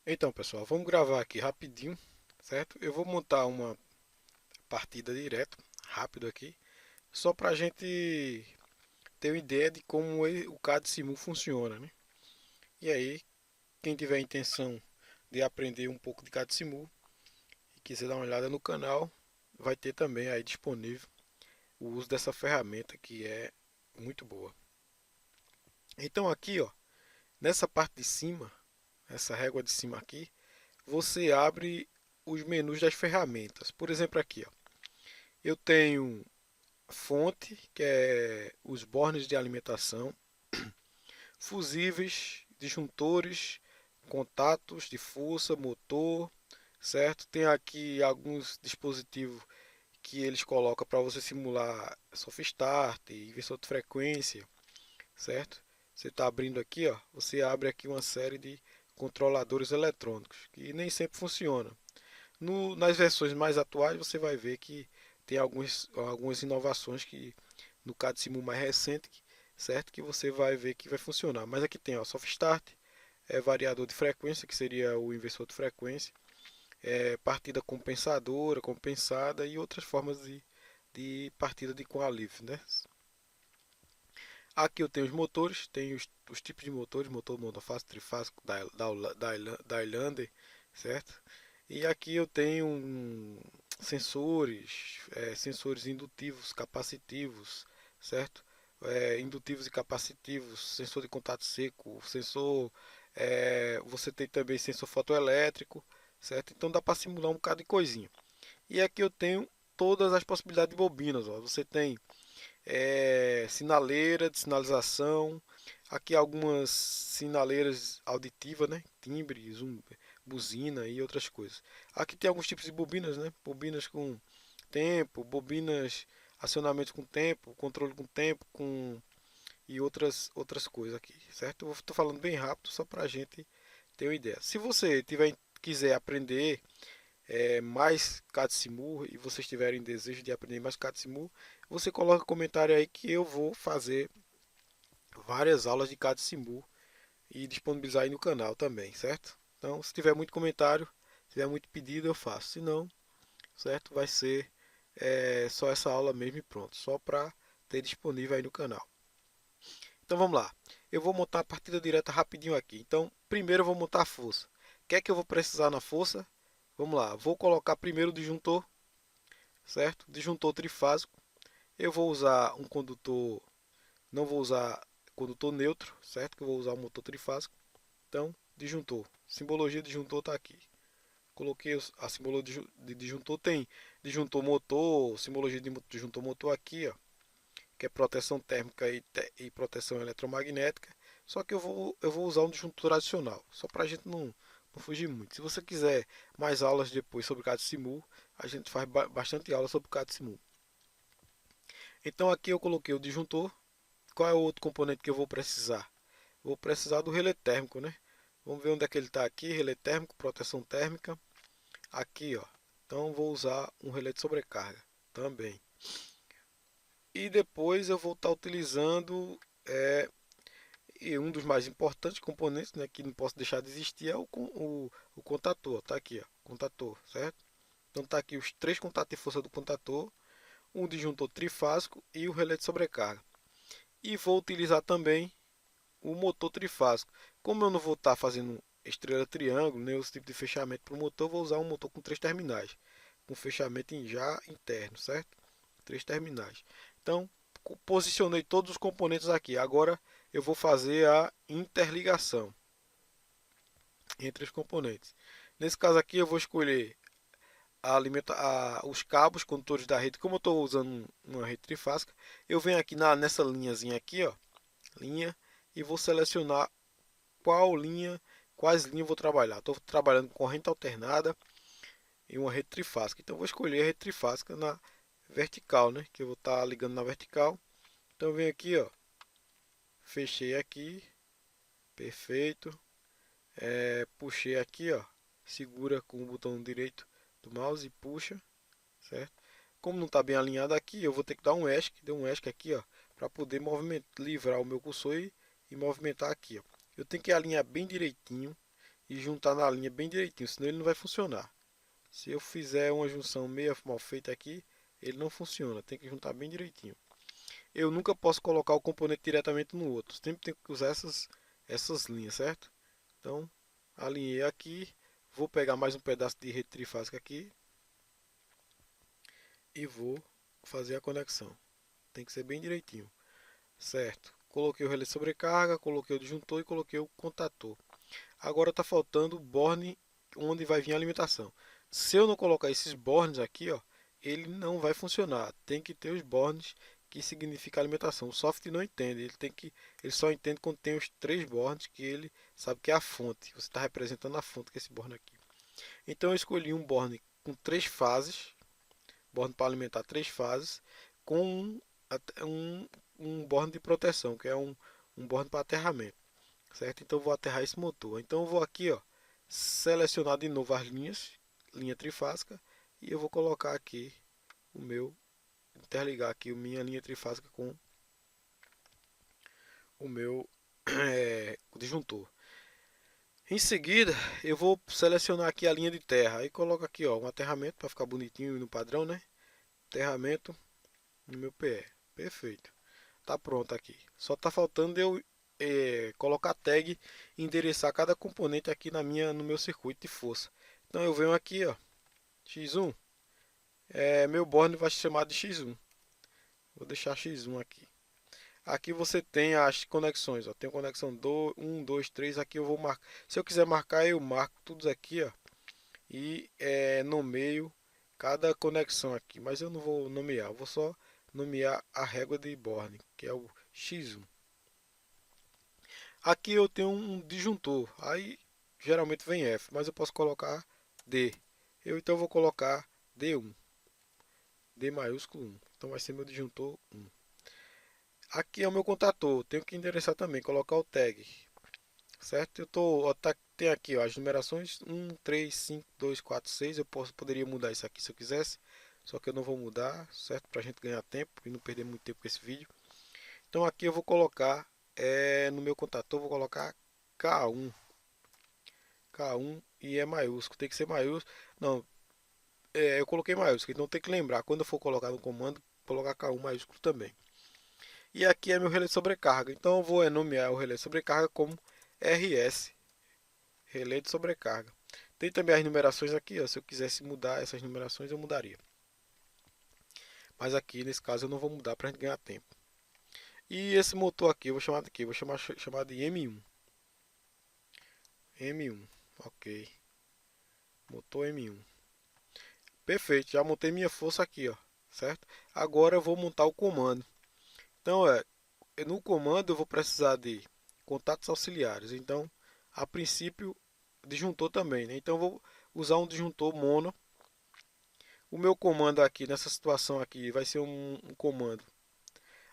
Então, pessoal, vamos gravar aqui rapidinho, certo? Eu vou montar uma partida direto, rápido aqui, só para a gente ter uma ideia de como o CAD Simu funciona, né? E aí, quem tiver intenção de aprender um pouco de CAD Simu e quiser dar uma olhada no canal, vai ter também aí disponível o uso dessa ferramenta que é muito boa. Então aqui, ó, nessa parte de cima, essa régua de cima aqui, você abre os menus das ferramentas. Por exemplo, aqui, ó, eu tenho fonte, que é os bornes de alimentação, fusíveis, disjuntores, contatos de força, motor, certo? Tem aqui alguns dispositivos que eles colocam para você simular soft start, inversor de frequência, certo? Você está abrindo aqui, ó, você abre aqui uma série de controladores eletrônicos que nem sempre funcionam. Nas versões mais atuais você vai ver que tem algumas inovações que no CAD Simu mais recente, certo? Que você vai ver que vai funcionar. Mas aqui tem ó, soft start, variador de frequência, que seria o inversor de frequência, partida compensadora, compensada e outras formas de partida de com alívio, né? Aqui eu tenho os motores, tenho os tipos de motores, motor monofásico, trifásico, da Highlander, certo? E aqui eu tenho sensores, sensores indutivos, capacitivos, certo? Indutivos e capacitivos, sensor de contato seco, sensor, você tem também sensor fotoelétrico, certo? Então dá para simular um bocado de coisinha. E aqui eu tenho todas as possibilidades de bobinas, ó. Você tem sinaleira de sinalização, aqui algumas sinaleiras auditivas, né? Timbre, zoom, buzina e outras coisas. Aqui tem alguns tipos de bobinas, né? Bobinas com tempo, bobinas acionamento com tempo, controle com tempo, com e outras coisas aqui, certo? Eu estou falando bem rápido só para a gente ter uma ideia. Se você quiser aprender mais CAD Simu e vocês tiverem desejo de aprender mais CAD Simu, você coloca um comentário aí que eu vou fazer várias aulas de CAD Simu e disponibilizar aí no canal também, certo? Então, se tiver muito comentário, se tiver muito pedido, eu faço. Se não, certo? Vai ser só essa aula mesmo e pronto, só para ter disponível aí no canal. Então vamos lá. Eu vou montar a partida direta rapidinho aqui. Então, primeiro eu vou montar a força. O que é que eu vou precisar na força? Vamos lá. Vou colocar primeiro o disjuntor, certo? Disjuntor trifásico. Eu vou usar um condutor, não vou usar condutor neutro, certo? Que eu vou usar um motor trifásico. Então, disjuntor. Simbologia de disjuntor está aqui. Coloquei a simbologia de disjuntor, tem disjuntor motor, simbologia de disjuntor motor aqui, ó, que é proteção térmica e proteção eletromagnética. Só que eu vou usar um disjuntor adicional, só para a gente não fugir muito. Se você quiser mais aulas depois sobre CAD Simu, a gente faz bastante aula sobre CAD Simu. Então aqui eu coloquei o disjuntor. Qual é o outro componente que eu vou precisar? Vou precisar do relé térmico, né? Vamos ver onde é que ele está aqui. Relé térmico, proteção térmica. Aqui, ó. Então vou usar um relé de sobrecarga também. E depois eu vou estar utilizando e um dos mais importantes componentes, né, que não posso deixar de existir é o contator. Tá aqui, ó, contator, certo? Então tá aqui os três contatos de força do contator, um disjuntor trifásico e o relé de sobrecarga. E vou utilizar também o motor trifásico. Como eu não vou estar fazendo estrela triângulo, nem esse tipo de fechamento para o motor, vou usar um motor com três terminais, com fechamento já interno, certo? Três terminais. Então, posicionei todos os componentes aqui. Agora eu vou fazer a interligação entre os componentes. Nesse caso aqui eu vou escolher os cabos condutores da rede. Como eu estou usando uma rede trifásica, eu venho aqui nessa linhazinha aqui, ó, linha, e vou selecionar quais linhas eu vou trabalhar. Estou trabalhando com corrente alternada e uma rede trifásica. Então vou escolher a rede trifásica na vertical, né? Que eu vou estar ligando na vertical. Então eu venho aqui, ó, Fechei aqui, perfeito. Puxei aqui, ó, segura com o botão direito do mouse e puxa, certo? Como não está bem alinhado aqui, eu vou ter que dar um ESC, dei um ESC aqui, ó, para poder movimentar, livrar o meu cursor e movimentar aqui, ó. Eu tenho que alinhar bem direitinho e juntar na linha bem direitinho, senão ele não vai funcionar. Se eu fizer uma junção meio mal feita aqui, ele não funciona, tem que juntar bem direitinho. Eu nunca posso colocar o componente diretamente no outro, sempre tenho que usar essas linhas, certo? Então, alinhei aqui, vou pegar mais um pedaço de rede trifásica aqui e vou fazer a conexão. Tem que ser bem direitinho, certo? Coloquei o relé de sobrecarga, coloquei o disjuntor e coloquei o contator. Agora está faltando o borne onde vai vir a alimentação. Se eu não colocar esses bornes aqui, ó, ele não vai funcionar. Tem que ter os bornes que significa alimentação. O software não entende, ele só entende quando tem os três bornes que ele sabe que é a fonte. Você está representando a fonte que é esse borne aqui. Então eu escolhi um borne com três fases, borne para alimentar três fases, com um, um borne de proteção, que é um borne para aterramento, certo? Então eu vou aterrar esse motor. Então eu vou aqui, ó, selecionar de novo as linhas, linha trifásica, e eu vou colocar aqui o meu, interligar aqui a minha linha trifásica com o meu disjuntor. Em seguida, eu vou selecionar aqui a linha de terra. Aí coloco aqui, ó, um aterramento para ficar bonitinho no padrão, né? Aterramento no meu PE. Perfeito. Tá pronto aqui. Só tá faltando eu colocar tag e endereçar cada componente aqui no meu circuito de força. Então eu venho aqui, ó, X1. Meu borne vai se chamar de X1. Vou deixar X1 aqui. Aqui você tem as conexões, ó. Tem conexão 1, 2, 3. Aqui eu vou marcar. Se eu quiser marcar, eu marco tudo aqui, ó. E nomeio cada conexão aqui. Mas eu não vou nomear, eu vou só nomear a régua de borne, que é o X1. Aqui eu tenho um disjuntor. Aí geralmente vem F, mas eu posso colocar D. Eu então vou colocar D1. D maiúsculo 1. Então vai ser meu disjuntor 1. Aqui é o meu contator. Tenho que endereçar também, colocar o tag. Certo? Tem aqui, ó, as numerações 1, 3, 5, 2, 4, 6. Poderia mudar isso aqui se eu quisesse. Só que eu não vou mudar, certo? Para a gente ganhar tempo e não perder muito tempo com esse vídeo. Então aqui eu vou colocar, no meu contator, vou colocar K1. K1 e é maiúsculo. Tem que ser maiúsculo. Não, eu coloquei maiúsculo. Então tem que lembrar, quando eu for colocar no comando, colocar K1 maiúsculo também. E aqui é meu relé de sobrecarga. Então eu vou nomear o relé de sobrecarga como RS, relé de sobrecarga. Tem também as numerações aqui, ó. Se eu quisesse mudar essas numerações, eu mudaria. Mas aqui, nesse caso, eu não vou mudar para a gente ganhar tempo. E esse motor aqui, eu vou chamar de quê? Vou chamar de M1. M1, ok. Motor M1. Perfeito, já montei minha força aqui, ó. Certo? Agora eu vou montar o comando. Então, no comando eu vou precisar de contatos auxiliares. Então, a princípio, disjuntor também, né? Então, eu vou usar um disjuntor mono. O meu comando aqui, nessa situação aqui, vai ser um comando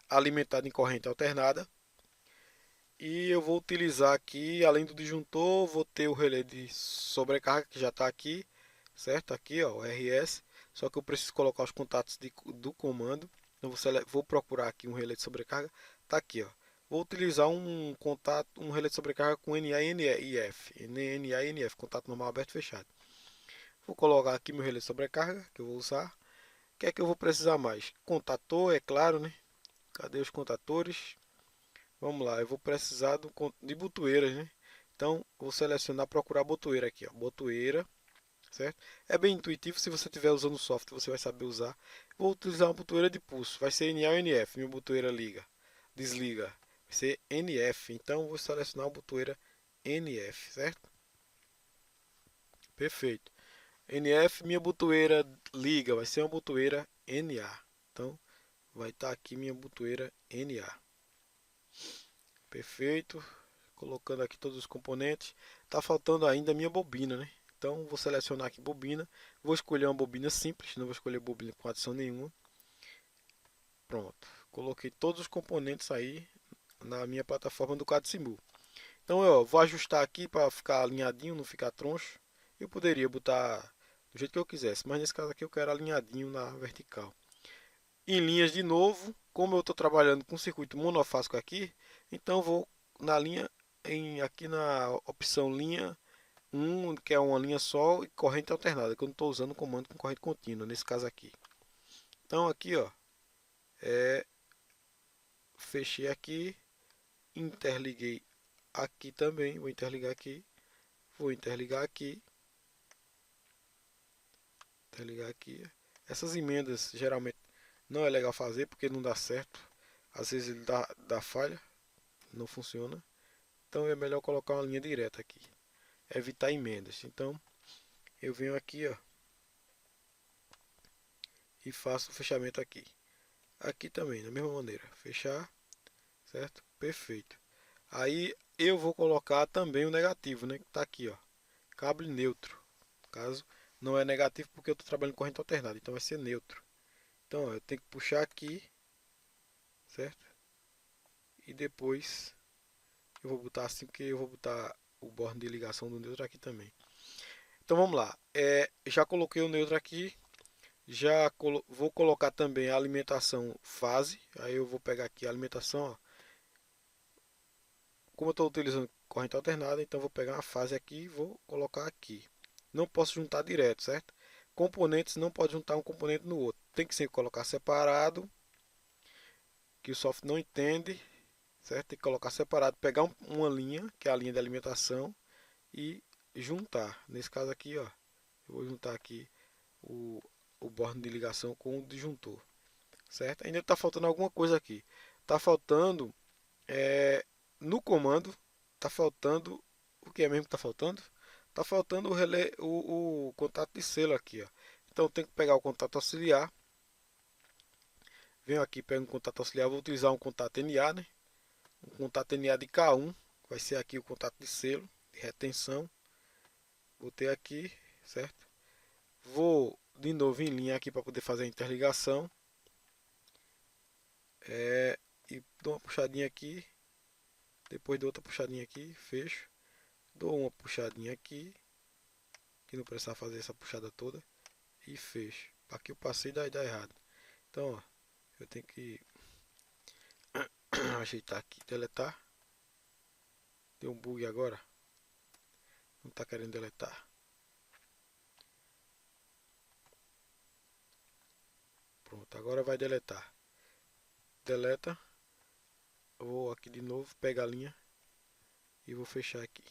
alimentado em corrente alternada. E eu vou utilizar aqui, além do disjuntor, vou ter o relé de sobrecarga que já está aqui, certo? Aqui, ó, o RS. Só que eu preciso colocar os contatos do comando. Então, vou procurar aqui um relé de sobrecarga. Tá aqui, ó. Vou utilizar um relé de sobrecarga com NA e NF. NA e NF, contato normal aberto e fechado. Vou colocar aqui meu relé de sobrecarga, que eu vou usar. O que é que eu vou precisar mais? Contator, é claro, né? Cadê os contatores? Vamos lá, eu vou precisar de botoeiras, né? Então, vou selecionar, procurar botoeira aqui, ó. Botoeira, certo? É bem intuitivo, se você estiver usando o software, você vai saber usar. Vou utilizar uma botoeira de pulso, vai ser NA ou NF, minha botoeira liga, desliga. Vai ser NF, então vou selecionar a botoeira NF, certo? Perfeito. NF, minha botoeira liga, vai ser uma botoeira NA. Então, vai estar aqui minha botoeira NA. Perfeito. Colocando aqui todos os componentes. Tá faltando ainda a minha bobina, né? Então, vou selecionar aqui bobina. Vou escolher uma bobina simples, não vou escolher bobina com adição nenhuma. Pronto. Coloquei todos os componentes aí na minha plataforma do CAD Então eu vou ajustar aqui para ficar alinhadinho, não ficar troncho. Eu poderia botar do jeito que eu quisesse, mas nesse caso aqui eu quero alinhadinho na vertical. Em linhas de novo, como eu estou trabalhando com circuito monofásico aqui, então eu vou na linha, aqui na opção linha 1, que é uma linha só, e corrente alternada, que eu não estou usando o comando com corrente contínua, nesse caso aqui. Então aqui, ó, fechei aqui, interliguei aqui também, vou interligar aqui, vou interligar aqui, interligar aqui. Essas emendas geralmente não é legal fazer porque não dá certo, às vezes ele dá falha, não funciona. Então é melhor colocar uma linha direta aqui, evitar emendas. Então eu venho aqui, ó, e faço o fechamento aqui. Aqui também, da mesma maneira, fechar, certo? Perfeito. Aí eu vou colocar também o negativo, né? Que tá aqui, ó, cabo neutro. No caso, não é negativo porque eu estou trabalhando com corrente alternada, então vai ser neutro. Então, ó, eu tenho que puxar aqui, certo? E depois eu vou botar assim, porque eu vou botar o borne de ligação do neutro aqui também. Então vamos lá. Já coloquei o neutro aqui. Vou colocar também a alimentação fase. Aí eu vou pegar aqui a alimentação, ó. Como eu estou utilizando corrente alternada, então vou pegar uma fase aqui e vou colocar aqui. Não posso juntar direto, certo? Componentes não pode juntar um componente no outro. Tem que sempre colocar separado, que o software não entende, certo? Tem que colocar separado, pegar uma linha, que é a linha de alimentação, e juntar. Nesse caso aqui, ó, eu vou juntar aqui o, o borne de ligação com o disjuntor, certo? Ainda está faltando alguma coisa aqui. Está faltando no comando, está faltando o que é mesmo que está faltando? Está faltando o relé, o contato de selo aqui, ó. Então eu tenho que pegar o contato auxiliar. Venho aqui, pego um contato auxiliar, vou utilizar um contato NA, né? Um contato NA de K1, vai ser aqui o contato de selo, de retenção. Botei aqui, certo? Vou de novo em linha aqui para poder fazer a interligação. E dou uma puxadinha aqui. Depois dou outra puxadinha aqui, fecho. Dou uma puxadinha aqui, que não precisava fazer essa puxada toda. E fecho. Aqui eu passei e dá errado. Então, ó, eu tenho que ajeitar aqui, deletar. Deu um bug agora. Não está querendo deletar. Pronto, agora vai deletar. Deleta. Eu vou aqui de novo, pegar a linha e vou fechar aqui.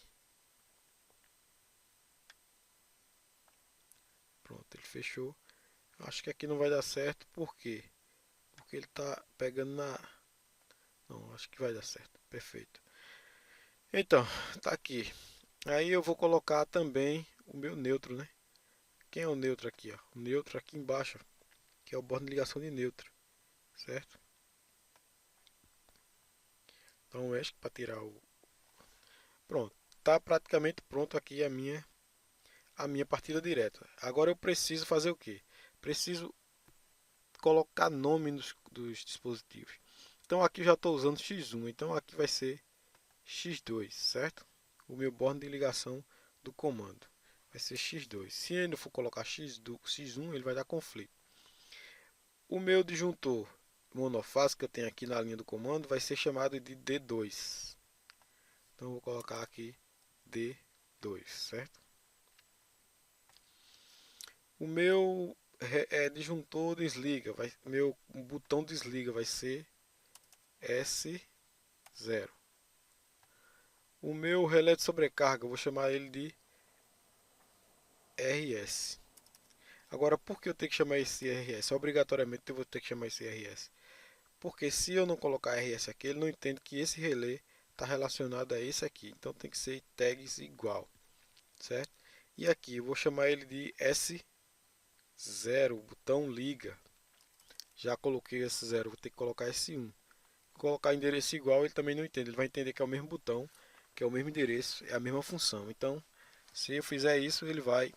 Pronto, ele fechou. Acho que aqui não vai dar certo, por quê? Porque ele está pegando na... Não, acho que vai dar certo, perfeito. Então, tá aqui. Aí eu vou colocar também o meu neutro, né? Quem é o neutro aqui, ó? O neutro aqui embaixo, que é o bordo de ligação de neutro, certo? Então mexe para tirar o... Pronto, tá praticamente pronto aqui a minha partida direta. Agora eu preciso fazer o quê? Preciso colocar nome dos dispositivos. Então aqui eu já estou usando X1, então aqui vai ser X2, certo? O meu borne de ligação do comando vai ser X2. Se ele for colocar X1, ele vai dar conflito. O meu disjuntor monofásico que eu tenho aqui na linha do comando vai ser chamado de D2. Então eu vou colocar aqui D2, certo? O meu disjuntor desliga, meu botão desliga vai ser S0. O meu relé de sobrecarga, eu vou chamar ele de RS. Agora, por que eu tenho que chamar esse RS? Obrigatoriamente eu vou ter que chamar esse RS. Porque se eu não colocar RS aqui, ele não entende que esse relé está relacionado a esse aqui. Então tem que ser tags igual, certo? E aqui eu vou chamar ele de S0, o botão liga. Já coloquei S0, vou ter que colocar S1. Colocar endereço igual, ele também não entende. Ele vai entender que é o mesmo botão, que é o mesmo endereço, é a mesma função. Então, se eu fizer isso, ele vai...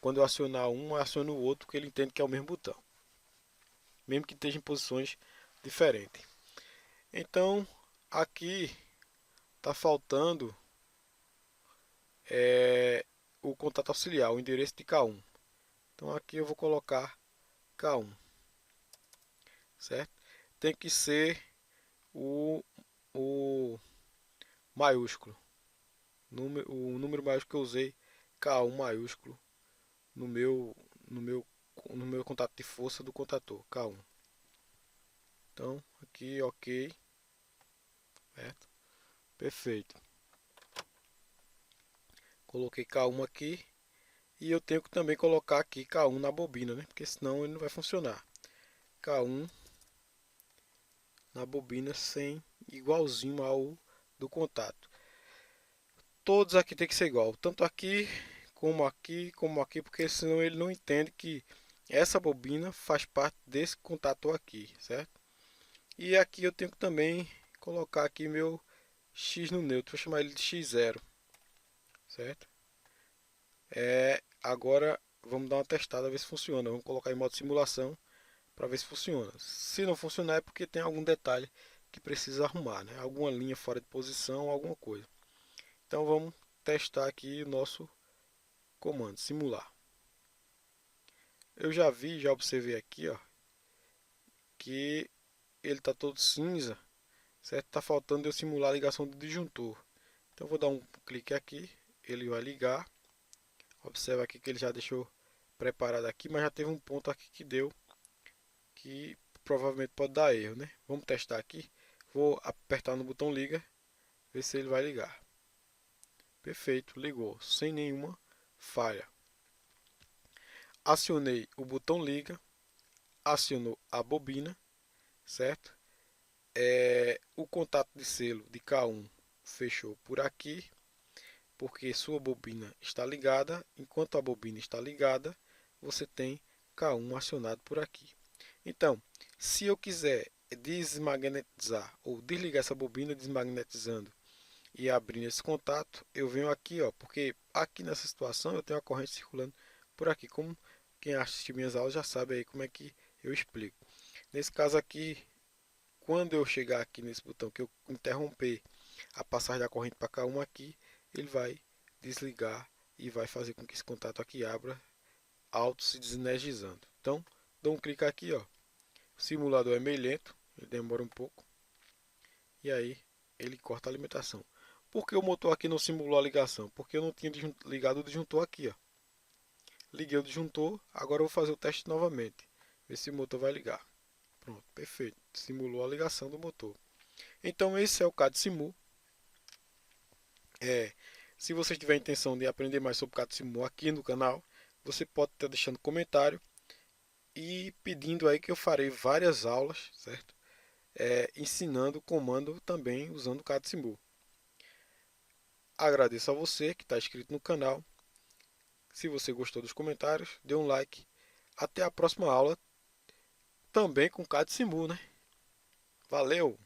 quando eu acionar um, eu aciono o outro, porque ele entende que é o mesmo botão. Mesmo que esteja em posições diferente. Então aqui está faltando o contato auxiliar, o endereço de K1. Então aqui eu vou colocar K1, certo? Tem que ser o maiúsculo, o número maiúsculo que eu usei, K1 maiúsculo, no meu, no meu, no meu contato de força do contator, K1. Então aqui, ok, certo? Perfeito. Coloquei K1 aqui. E eu tenho que também colocar aqui K1 na bobina, né? Porque senão ele não vai funcionar. K1 na bobina sem igualzinho ao do contato. Todos aqui tem que ser igual, tanto aqui, como aqui, porque senão ele não entende que essa bobina faz parte desse contato aqui, certo? E aqui eu tenho que também colocar aqui meu X no neutro, vou chamar ele de X0, certo? Agora vamos dar uma testada, ver se funciona. Vamos colocar em modo simulação para ver se funciona. Se não funcionar é porque tem algum detalhe que precisa arrumar, né? Alguma linha fora de posição, alguma coisa. Então vamos testar aqui o nosso comando, simular. Eu já observei aqui, ó, que ele está todo cinza, certo? Está faltando eu simular a ligação do disjuntor. Então vou dar um clique aqui, ele vai ligar. Observa aqui que ele já deixou preparado aqui, mas já teve um ponto aqui que deu, que provavelmente pode dar erro, né? Vamos testar aqui. Vou apertar no botão liga, ver se ele vai ligar. Perfeito, ligou, sem nenhuma falha. Acionei o botão liga, acionou a bobina, certo? O contato de selo de K1 fechou por aqui, porque sua bobina está ligada. Enquanto a bobina está ligada, você tem K1 acionado por aqui. Então, se eu quiser desmagnetizar ou desligar essa bobina desmagnetizando e abrindo esse contato, eu venho aqui, ó, porque aqui nessa situação eu tenho a corrente circulando por aqui. Como quem assistiu minhas aulas já sabe aí como é que eu explico. Nesse caso aqui, quando eu chegar aqui nesse botão que eu interromper a passagem da corrente para K1 aqui, ele vai desligar e vai fazer com que esse contato aqui abra, auto se desenergizando. Então, dou um clique aqui, ó. O simulador é meio lento, ele demora um pouco. E aí, ele corta a alimentação. Por que o motor aqui não simulou a ligação? Porque eu não tinha ligado o disjuntor aqui, ó. Liguei o disjuntor, agora eu vou fazer o teste novamente. Ver se o motor vai ligar. Pronto, perfeito. Simulou a ligação do motor. Então esse é o CAD Simu. Se você tiver a intenção de aprender mais sobre CAD Simu aqui no canal, você pode estar deixando comentário e pedindo aí que eu farei várias aulas, certo? Ensinando o comando também usando o CAD Simu. Agradeço a você que está inscrito no canal. Se você gostou dos comentários, dê um like. Até a próxima aula, também com CAD Simu, né? Valeu!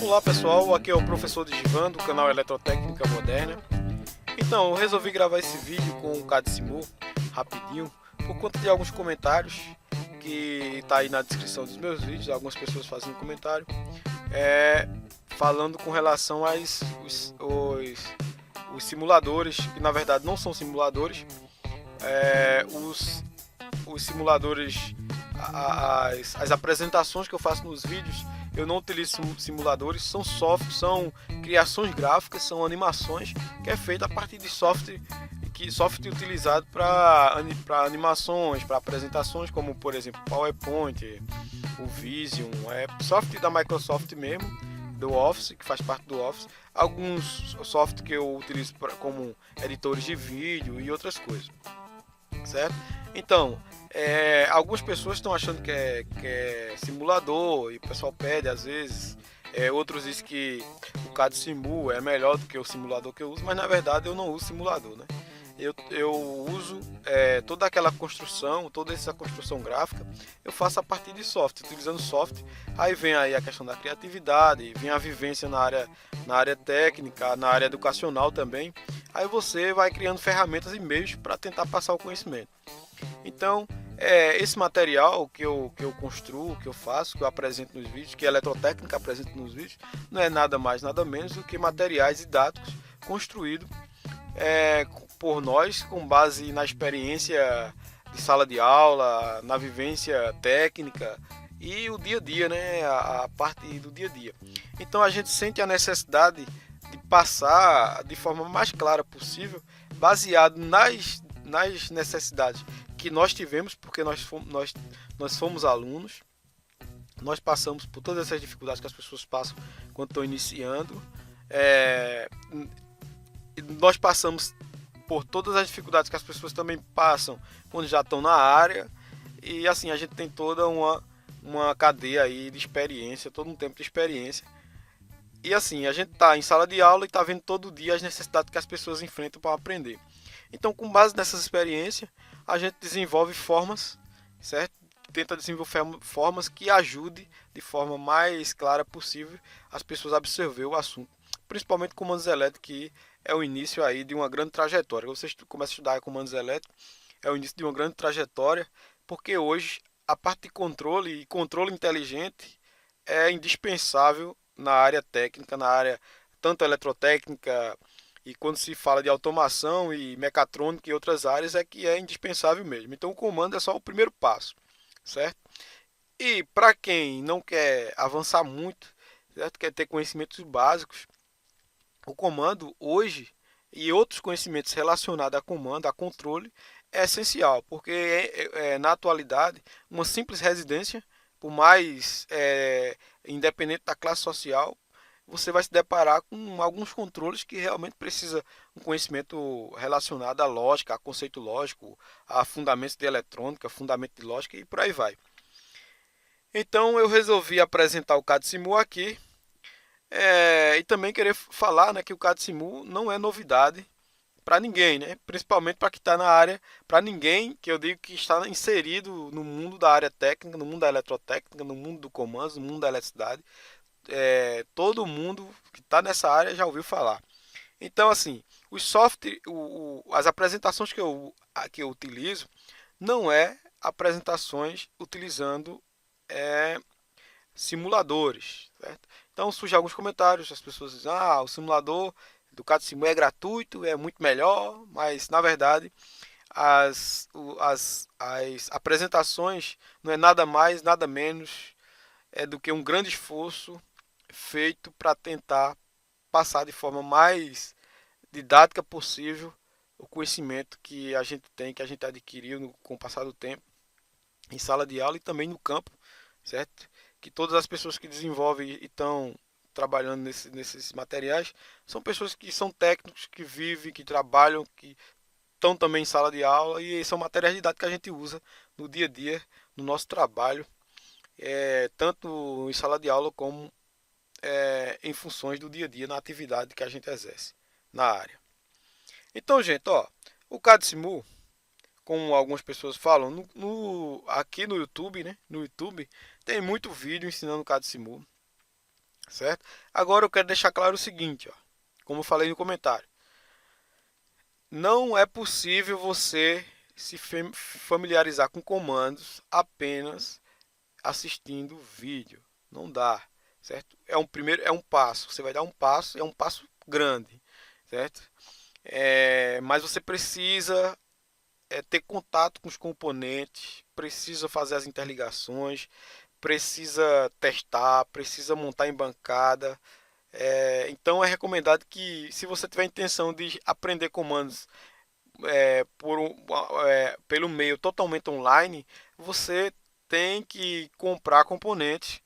Olá pessoal, aqui é o professor Digivan do canal Eletrotécnica Moderna. Então, eu resolvi gravar esse vídeo com o CAD Simu rapidinho, por conta de alguns comentários que está aí na descrição dos meus vídeos, algumas pessoas fazendo comentário, falando com relação os simuladores, que na verdade não são simuladores, os simuladores, as apresentações que eu faço nos vídeos, eu não utilizo simuladores, são criações gráficas, são animações que é feita a partir de software utilizado para animações, para apresentações, como por exemplo PowerPoint, o Vision, software da Microsoft mesmo, do Office, que faz parte do Office, alguns softwares que eu utilizo como editores de vídeo e outras coisas, certo? Então, algumas pessoas estão achando que é simulador e o pessoal pede às vezes. Outros dizem que o CAD Simu é melhor do que o simulador que eu uso, mas na verdade eu não uso simulador, né? Eu uso toda aquela construção, toda essa construção gráfica, eu faço a partir de software, utilizando software. Aí vem aí a questão da criatividade, vem a vivência na área técnica, na área educacional também. Aí você vai criando ferramentas e meios para tentar passar o conhecimento. Então, esse material que eu construo, que eu faço, que eu apresento nos vídeos, que a eletrotécnica apresenta nos vídeos, não é nada mais, nada menos do que materiais didáticos construídos por nós com base na experiência de sala de aula, na vivência técnica e o dia a dia, né? A parte do dia a dia. Então a gente sente a necessidade de passar de forma mais clara possível, baseado nas necessidades que nós tivemos, porque nós fomos alunos, nós passamos por todas essas dificuldades que as pessoas passam quando estão iniciando. É, Nós passamos por todas as dificuldades que as pessoas também passam quando já estão na área. E assim, a gente tem toda uma cadeia aí de experiência, todo um tempo de experiência. E assim, a gente está em sala de aula e está vendo todo dia as necessidades que as pessoas enfrentam para aprender. Então, com base nessas experiências, a gente desenvolve formas, certo? Tenta desenvolver formas que ajudem de forma mais clara possível as pessoas a absorver o assunto. Principalmente comandos elétricos, que é o início aí de uma grande trajetória. Você começa a estudar comandos elétricos, é o início de uma grande trajetória, porque hoje a parte de controle e controle inteligente é indispensável na área técnica, na área tanto eletrotécnica, e quando se fala de automação e mecatrônica e outras áreas é que é indispensável mesmo. Então o comando é só o primeiro passo, certo? E para quem não quer avançar muito, certo? Quer ter conhecimentos básicos, o comando hoje e outros conhecimentos relacionados a comando, a controle, é essencial, porque na atualidade uma simples residência, por mais independente da classe social, você vai se deparar com alguns controles que realmente precisa um conhecimento relacionado à lógica, a conceito lógico, a fundamentos de eletrônica, fundamento de lógica e por aí vai. Então eu resolvi apresentar o CAD-SIMU aqui, e também querer falar, né, que o CAD-SIMU não é novidade para ninguém, né? Principalmente para quem está na área, para ninguém que eu digo que está inserido no mundo da área técnica, no mundo da eletrotécnica, no mundo do comando, no mundo da eletricidade. Todo mundo que está nessa área já ouviu falar. Então, assim, os software, as apresentações que eu utilizo não é apresentações utilizando é, simuladores, certo? Então surgem alguns comentários, as pessoas dizem, o simulador do CAD-SIMU é gratuito, é muito melhor, mas na verdade as apresentações não é nada mais, nada menos do que um grande esforço feito para tentar passar de forma mais didática possível o conhecimento que a gente tem, que a gente adquiriu com o passar do tempo em sala de aula e também no campo, certo? Que todas as pessoas que desenvolvem e estão trabalhando nesses materiais são pessoas que são técnicos, que vivem, que trabalham, que estão também em sala de aula e são materiais didáticos que a gente usa no dia a dia, no nosso trabalho, tanto em sala de aula como em funções do dia a dia, na atividade que a gente exerce na área. Então, gente, ó, o CAD-SIMU, como algumas pessoas falam, aqui no YouTube, né? No YouTube tem muito vídeo ensinando CAD-SIMU, certo? Agora eu quero deixar claro o seguinte, ó, como eu falei no comentário, não é possível você se familiarizar com comandos apenas assistindo vídeo. Não dá, certo? É um passo. Você vai dar um passo, é um passo grande, certo? Mas você precisa ter contato com os componentes, precisa fazer as interligações, precisa testar, precisa montar em bancada. Então é recomendado que, se você tiver a intenção de aprender comandos pelo meio totalmente online, você tem que comprar componentes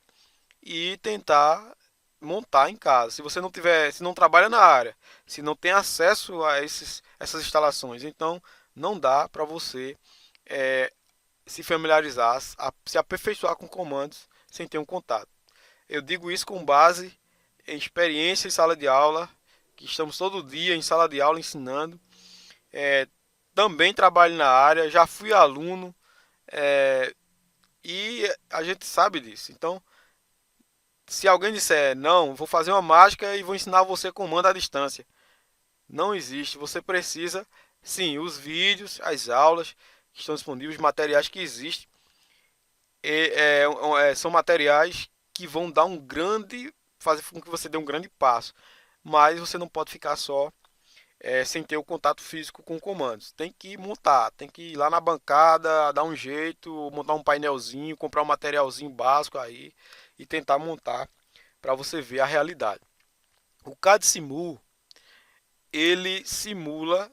e tentar montar em casa. Se você não tiver, se não trabalha na área, se não tem acesso a essas instalações, então não dá para você se familiarizar, se aperfeiçoar com comandos sem ter um contato. Eu digo isso com base em experiência em sala de aula, que estamos todo dia em sala de aula ensinando. É, Também trabalho na área, já fui aluno, é, e a gente sabe disso. Então, se alguém disser, não, vou fazer uma mágica e vou ensinar você comando à distância, não existe. Você precisa, sim, os vídeos, as aulas que estão disponíveis, materiais que existem, são materiais que vão dar fazer com que você dê um grande passo. Mas você não pode ficar só sem ter o contato físico com comandos. Tem que montar, tem que ir lá na bancada, dar um jeito, montar um painelzinho, comprar um materialzinho básico aí e tentar montar para você ver a realidade. O CAD Simu, ele simula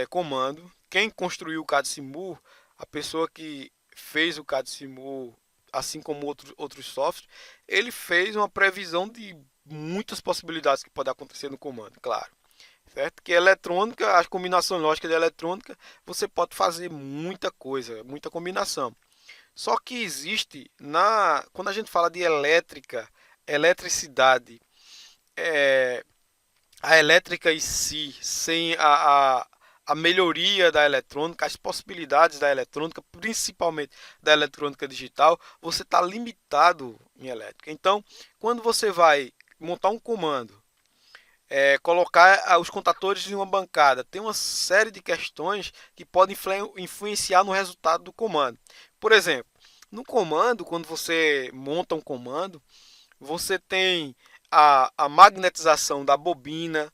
comando. Quem construiu o CAD Simu, a pessoa que fez o CAD Simu, assim como outros softwares, ele fez uma previsão de muitas possibilidades que podem acontecer no comando, claro. Certo? Que eletrônica, as combinações lógicas de eletrônica, você pode fazer muita coisa, muita combinação. Só que existe, quando a gente fala de eletricidade, é, a elétrica em si, sem a melhoria da eletrônica, as possibilidades da eletrônica, principalmente da eletrônica digital, você está limitado em elétrica. Então, quando você vai montar um comando, colocar os contatores em uma bancada, tem uma série de questões que podem influenciar no resultado do comando. Por exemplo, no comando, quando você monta um comando, você tem a magnetização da bobina,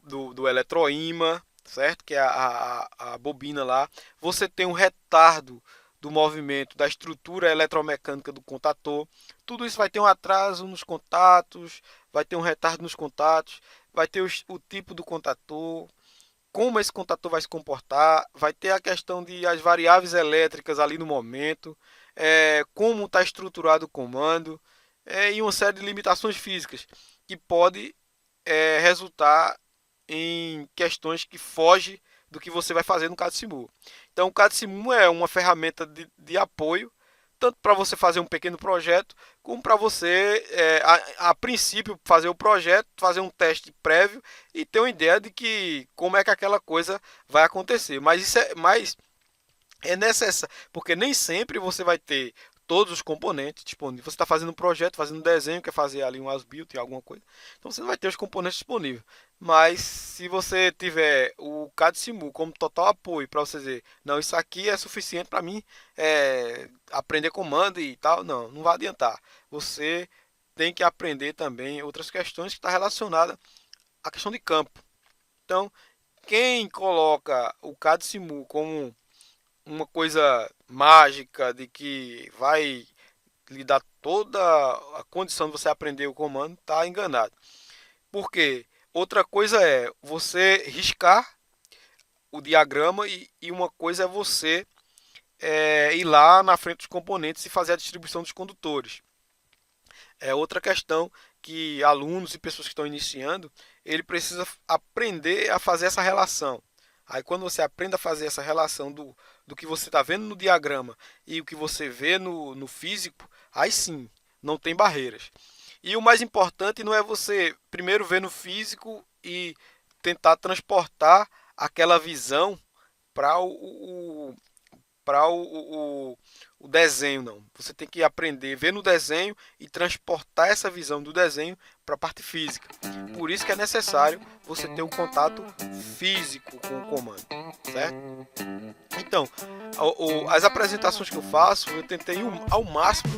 do eletroímã, certo? Que é a bobina lá. Você tem um retardo do movimento da estrutura eletromecânica do contator. Tudo isso vai ter um atraso nos contatos, vai ter um retardo nos contatos, vai ter o tipo do contator, como esse contator vai se comportar, vai ter a questão de as variáveis elétricas ali no momento, como está estruturado o comando, e uma série de limitações físicas que pode resultar em questões que fogem do que você vai fazer no CAD Simu. Então, o CAD Simu é uma ferramenta de apoio, tanto para você fazer um pequeno projeto, como para você, a princípio, fazer o projeto, fazer um teste prévio e ter uma ideia de que como é que aquela coisa vai acontecer. Mas é necessário, porque nem sempre você vai ter todos os componentes disponíveis. Você está fazendo um projeto, fazendo um desenho, quer fazer ali um as-built, alguma coisa. Então você não vai ter os componentes disponíveis. Mas se você tiver o CAD Simu como total apoio para você dizer, não, isso aqui é suficiente para mim aprender comando e tal, não vai adiantar. Você tem que aprender também outras questões que estão relacionadas à questão de campo. Então, quem coloca o CAD Simu como uma coisa mágica de que vai lhe dar toda a condição de você aprender o comando, está enganado. Por quê? Outra coisa é você riscar o diagrama e uma coisa é você ir lá na frente dos componentes e fazer a distribuição dos condutores. É outra questão que alunos e pessoas que estão iniciando, ele precisa aprender a fazer essa relação. Aí quando você aprende a fazer essa relação do que você está vendo no diagrama e o que você vê no físico, aí sim, não tem barreiras. E o mais importante não é você primeiro ver no físico e tentar transportar aquela visão para o desenho, não. Você tem que aprender, ver no desenho e transportar essa visão do desenho para a parte física. Por isso que é necessário você ter um contato físico com o comando, certo? Então, as apresentações que eu faço, eu tentei ao máximo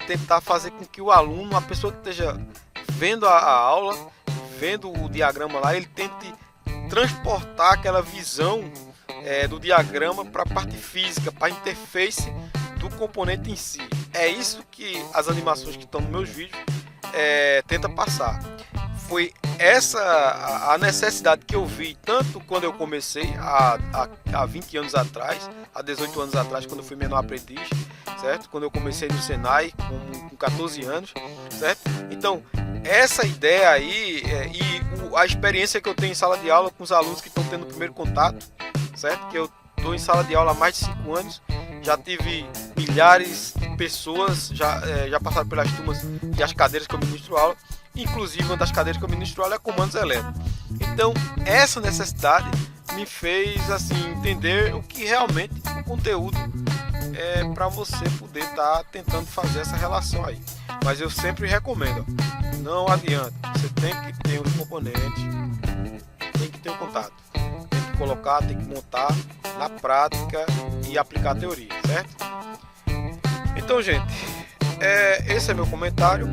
tentar fazer com que o aluno, a pessoa que esteja vendo a aula, vendo o diagrama lá, ele tente transportar aquela visão do diagrama para a parte física, para a interface do componente em si. É isso que as animações que estão nos meus vídeos tenta passar. Foi essa a necessidade que eu vi tanto quando eu comecei há 20 anos atrás, há 18 anos atrás, quando eu fui menor aprendiz, certo? Quando eu comecei no Senai com 14 anos, certo? Então, essa ideia aí a experiência que eu tenho em sala de aula com os alunos que estão tendo o primeiro contato, certo? Que eu estou em sala de aula há mais de 5 anos, já tive milhares de pessoas, já passaram pelas turmas e as cadeiras que eu ministro aula, inclusive uma das cadeiras que eu ministro aula é comandos elétricos. Então, essa necessidade me fez assim entender o que realmente o conteúdo é para você poder estar tentando fazer essa relação aí. Mas eu sempre recomendo, não adianta, você tem que ter os componentes, tem que ter o contato, tem que colocar, tem que montar na prática e aplicar a teoria, certo? Então, gente, esse é meu comentário.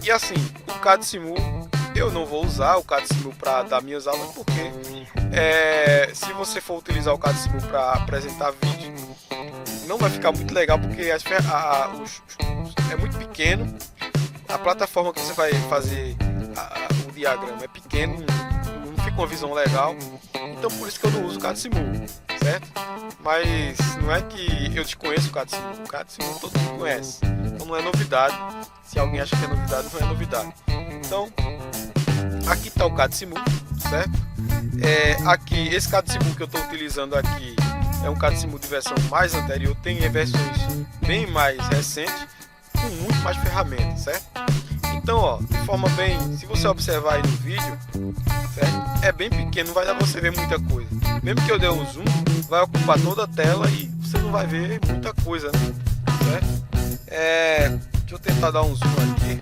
E assim, o CAD-Simu, eu não vou usar o CAD-Simu para dar minhas aulas, porque se você for utilizar o CAD-Simu para apresentar vídeo, não vai ficar muito legal, porque é muito pequeno. A plataforma que você vai fazer o diagrama é pequeno, não fica uma visão legal. Então por isso que eu não uso o CAD-Simu, certo? Mas não é que eu desconheço o CAD-Simu todo mundo conhece. Então não é novidade. Se alguém acha que é novidade, não é novidade. Então, aqui está o CAD-Simu, certo? Aqui, esse CAD-Simu que eu estou utilizando aqui é um CAD-Simu de versão mais anterior, tem versões bem mais recentes, com muito mais ferramentas, certo? Então, ó, de forma bem, se você observar aí no vídeo, certo? É bem pequeno, não vai dar pra você ver muita coisa. Mesmo que eu dê um zoom, vai ocupar toda a tela e você não vai ver muita coisa, né? Certo? Deixa eu tentar dar um zoom aqui,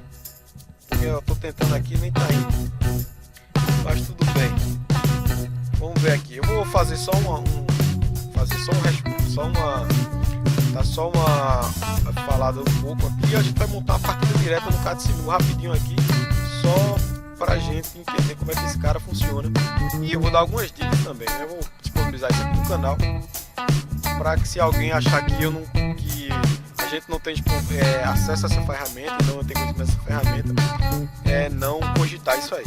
porque eu tô tentando aqui e nem tá indo. Mas tudo bem. Vamos ver aqui. Eu vou fazer só uma falada um pouco aqui. A gente vai montar uma partida direta no CAD-Simu rapidinho aqui, só pra gente entender como é que esse cara funciona. E eu vou dar algumas dicas também, né? Eu vou disponibilizar isso aqui no canal, para que se alguém achar que a gente não tem acesso a essa ferramenta, não tem conhecimento dessa ferramenta, não cogitar isso aí.